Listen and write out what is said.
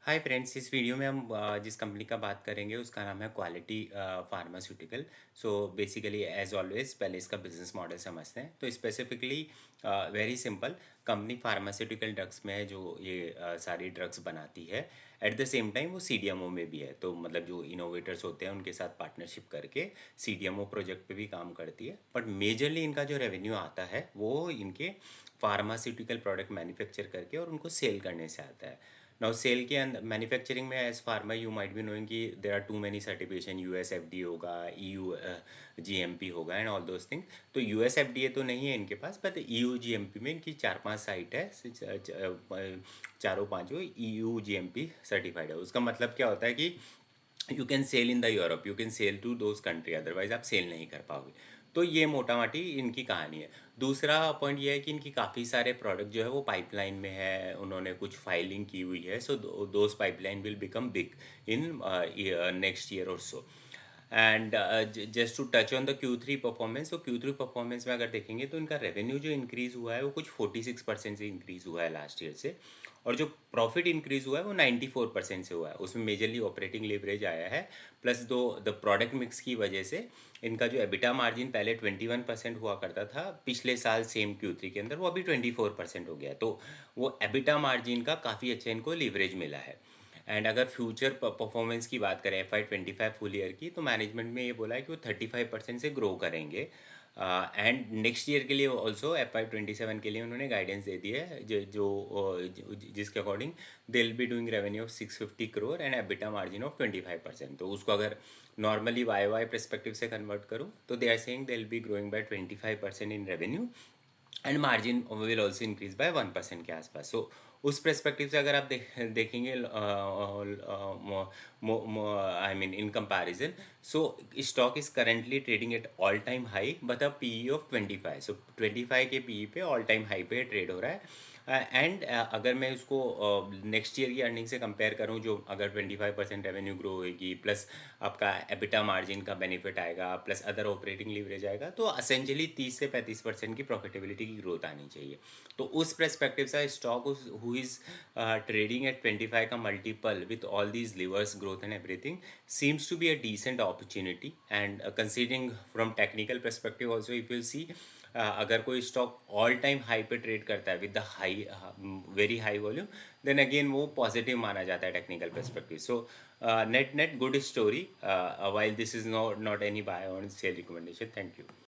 Hi friends, इस video में हम जिस कंपनी का बात करेंगे उसका नाम है quality pharmaceutical. So basically as always पहले इसका बिजनेस मॉडल समझते हैं। तो specifically very simple, company pharmaceutical drugs में है जो ये सारी ड्रग्स बनाती है। एट द सेम टाइम वो सीडीएमओ में भी है, तो मतलब जो इनोवेटर्स होते हैं उनके साथ पार्टनरशिप करके सीडीएमओ प्रोजेक्ट पे भी काम करती है। बट मेजरली इनका जो रेवेन्यू आता है वो इनके फार्मास्यूटिकल प्रोडक्ट मैन्युफैक्चर करके और उनको सेल करने से आता है। नाउ सेल के अंदर मैन्युफैक्चरिंग में as pharma you might be knowing कि there are too many certification, US FD होगा, ईयू जीएमपी होगा एंड ऑल दोज थिंग। तो यूएस एफडीए तो नहीं है इनके पास, बट ईयू जीएमपी में इनकी 4-5 साइट है। चारों पांचों ईयू जीएमपी सर्टिफाइड है। उसका मतलब क्या होता है कि you can sell in the Europe, you can sell to those country, otherwise आप सेल नहीं कर पाओगे। तो ये मोटा माटी इनकी कहानी है। दूसरा पॉइंट ये है कि इनकी काफ़ी सारे प्रोडक्ट जो है वो पाइपलाइन में है, उन्होंने कुछ फाइलिंग की हुई है। So those pipeline will become big in next year or so. And just to touch on the Q3 performance, तो Q3 परफॉर्मेंस में अगर देखेंगे तो इनका रेवेन्यू जो इंक्रीज़ हुआ है वो कुछ 46% से इंक्रीज़ हुआ है लास्ट ईयर से। और जो प्रॉफिट इंक्रीज़ हुआ है वो 94% से हुआ है। उसमें मेजरली ऑपरेटिंग लेवरेज आया है, प्लस द प्रोडक्ट मिक्स की वजह से इनका जो एबिटा मार्जिन पहले 21% हुआ करता था पिछले साल सेम Q3 के अंदर, वो अभी 24% हो गया। तो वो एबिटा मार्जिन का काफ़ी अच्छा इनको लीवरेज मिला है। एंड अगर फ्यूचर परफॉर्मेंस की बात करें FY25 फुल ईयर की, तो मैनेजमेंट में ये बोला है कि वो 35% से ग्रो करेंगे। एंड नेक्स्ट ईयर के लिए ऑल्सो FY27 के लिए उन्होंने गाइडेंस दे दी है जिसके according they will be doing revenue of 650 crore and EBITDA margin of 25%। तो उसको अगर नॉर्मली वाई परस्पेक्टिव से कन्वर्ट करूँ तो they are saying they will be growing by 25% in revenue and margin will also increase by 1% के आसपास। सो उस perspective से अगर आप देखेंगे I mean in comparison, so stock is currently trading at all time high but a PE of 25। So 25 के PE पे all time high पे ट्रेड हो रहा है। एंड अगर मैं उसको नेक्स्ट ईयर की अर्निंग से कंपेयर करूं, जो अगर 25% रेवेन्यू ग्रो होगी प्लस आपका एबिटा मार्जिन का बेनिफिट आएगा प्लस अदर ऑपरेटिंग लीवरेज आएगा, तो असेंशियली 30 से 35% की प्रॉफिटेबिलिटी की ग्रोथ आनी चाहिए। तो उस परस्पेक्टिव से stock who is trading at 25 का multiple with all these levers growth and everything seems to be a decent opportunity. And considering from technical perspective also, if you see अगर कोई stock all time high पे trade करता है with the high very high volume, then again वो positive माना जाता है technical perspective. So net good story, while this is not any buy on sale recommendation. Thank you.